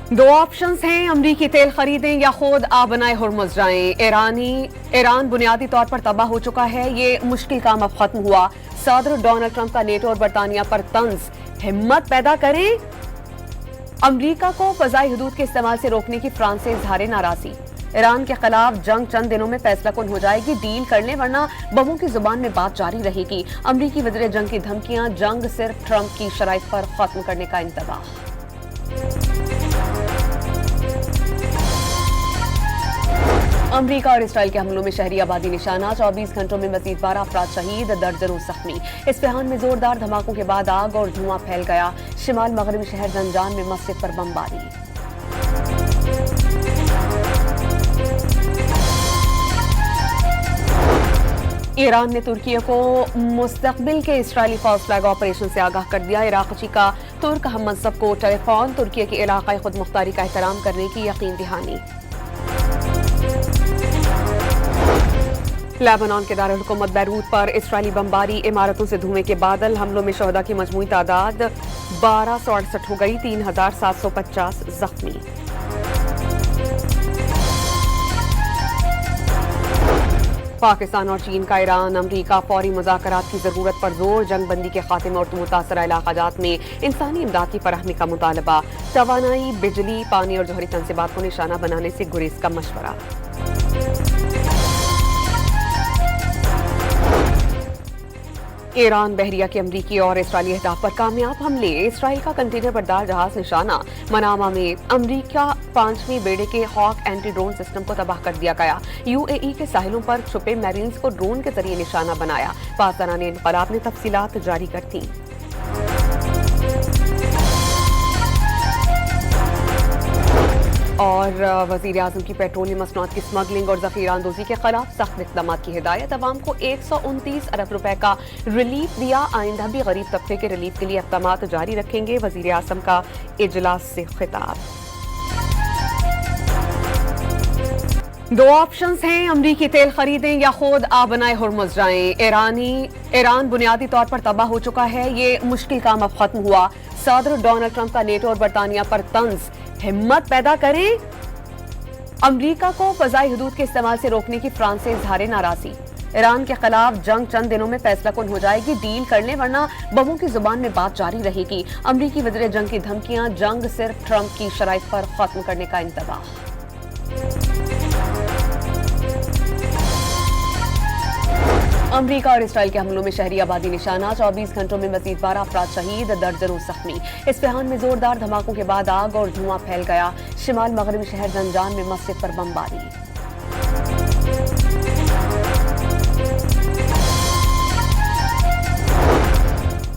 दो ऑप्शंस हैं, अमरीकी तेल खरीदें या खुद आबनाए हुर्मुज़ जाएं। ईरान बुनियादी तौर पर तबाह हो चुका है। ये मुश्किल काम अब खत्म हुआ। सदर डोनाल्ड ट्रंप का नेटो और बरतानिया पर तंज, हिम्मत पैदा करें। अमरीका को फजाई हदूद के इस्तेमाल से रोकने की फ्रांस से इजहार नाराजगी। ईरान के खिलाफ जंग चंद दिनों में फैसला कुन हो जाएगी, डील कर लें वरना बमों की जुबान में बात जारी रहेगी। अमरीकी वज़ीर जंग की धमकियां, जंग सिर्फ ट्रंप की शराइत पर खत्म करने का इंतबाह। अमरीका और इसराइल के हमलों में शहरी आबादी निशाना, 24 घंटों में मजीद 12 अफराद शहीद, दर्जनों जख्मी। इस्फहान में जोरदार धमाकों के बाद आग और धुआं फैल गया। शिमाल मगरबी शहर जंजान में मस्जिद पर बमबारी। ईरान ने तुर्की को मुस्तकबिल के इसराइली फॉल्स फ्लैग ऑपरेशन से आगाह कर दिया। इराक़ी का तुर्क हम मनसब को टेलीफोन, तुर्की की इलाक़ाई खुद मुख्तारी का एहतराम करने की यकीन दहानी। लेबनान के दारुल हुकूमत बैरूत पर इसराइली बमबारी, इमारतों से धुएं के बादल। हमलों में शहदा की मजमूई तादाद 1268 हो गई, 3750 जख्मी। पाकिस्तान और चीन का ईरान अमरीका फौरी मुज़ाकरात की जरूरत पर जोर, जंग बंदी के खात्मे और मुतासरा इलाक़ाजात में इंसानी इमदाद की फराहमी का मुतालबा। तवानाई, बिजली, पानी और जौहरी तनसीबात को निशाना बनाने से गुरेज का मशवरा। ईरान बहरिया के अमरीकी और इसराइली अहदाफ पर कामयाब हमले। इसराइल का कंटेनर बरदार जहाज निशाना। मनामा में अमरीका 5वीं बेड़े के हॉक एंटी ड्रोन सिस्टम को तबाह कर दिया गया। यूएई के साहिलों पर छुपे मैरीन्स को ड्रोन के जरिए निशाना बनाया। पासदारान इनकलाब ने तफसीलात जारी कर दी। और वज़ीर आज़म की पेट्रोलियम मसनूआत की स्मगलिंग और ज़ख़ीरा अंदोज़ी के खिलाफ सख्त इक़दाम की हिदायत। अवाम को 129 अरब रुपए का रिलीफ दिया। आइंदा भी गरीब तबके के रिलीफ के लिए इक़दाम जारी रखेंगे। वज़ीर आज़म का इजलास से खिताब। दो ऑप्शंस हैं, अमरीकी तेल खरीदें या खुद आबनाए हुर्मुज़ जाएं। ईरान बुनियादी तौर पर तबाह हो चुका है। ये मुश्किल काम अब खत्म हुआ। सदर डोनाल्ड ट्रंप का नेटो और बरतानिया पर तंज, हिम्मत पैदा करें। अमरीका को फजाई हदूद के इस्तेमाल से रोकने की फ्रांस से इजहार नाराजगी। ईरान के खिलाफ जंग चंद दिनों में फैसला कुन हो जाएगी, डील कर लें वरना बमों की जुबान में बात जारी रहेगी। अमरीकी वज़ीर जंग की धमकियां, जंग सिर्फ ट्रंप की शराइत पर खत्म करने का इंतबाह। अमरीका और इसराइल के हमलों में शहरी आबादी निशाना, 24 घंटों में मजीद 12 अफराद शहीद, दर्जनों जख्मी। इस्फहान में जोरदार धमाकों के बाद आग और धुआं फैल गया। शिमाल मगरबी शहर जंजान में मस्जिद पर बमबारी।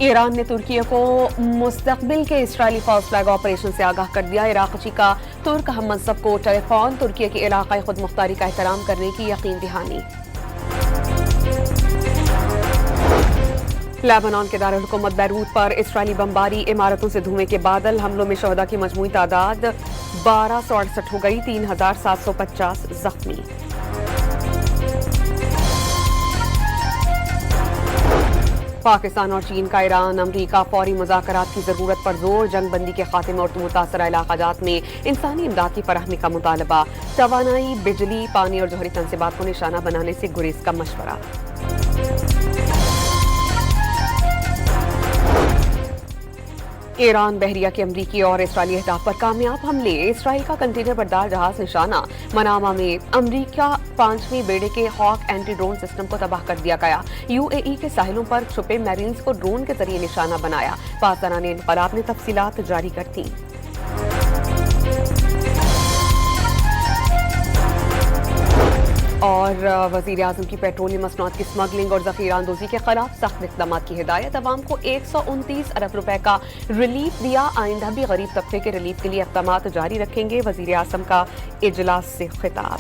ईरान ने तुर्की को मुस्तकबिल के इसराइली फॉल्स फ्लैग ऑपरेशन से आगाह कर दिया। इराक़ी का तुर्क हम मनसब को टेलीफोन, तुर्की की इलाक़ाई खुद मुख्तारी का एहतराम करने की यकीन दहानी। लेबनान के दारुल हुकूमत बैरूत पर इसराइली बमबारी, इमारतों से धुएं के बादल। हमलों में शहदा की मजमूई तादाद 1268 हो गई, 3750 जख्मी। पाकिस्तान और चीन का ईरान अमरीका फौरी मुज़ाकरात की जरूरत पर जोर, जंग बंदी के खात्मे और मुतासरा इलाक़ाजात में इंसानी इमदाद की फराहमी का मुतालबा। तवानाई, बिजली, पानी और जौहरी तनसीबात को निशाना बनाने से गुरेज का मशवरा। ईरान बहरिया के अमरीकी और इसराइली अहदाफ पर कामयाब हमले। इसराइल का कंटेनर बरदार जहाज निशाना। मनामा में अमरीका 5वीं बेड़े के हॉक एंटी ड्रोन सिस्टम को तबाह कर दिया गया। यूएई के साहिलों पर छुपे मैरीन्स को ड्रोन के जरिए निशाना बनाया। पासदारान इनकलाब ने तफसीलात जारी कर दी। और वज़ीर आज़म की पेट्रोलियम मसनूआत की स्मगलिंग और ज़ख़ीरा अंदोज़ी के खिलाफ सख्त इक़दाम की हिदायत। अवाम को 129 अरब रुपए का रिलीफ दिया। आइंदा भी गरीब तबके के रिलीफ के लिए इक़दाम जारी रखेंगे। वज़ीर आज़म का इजलास से खिताब।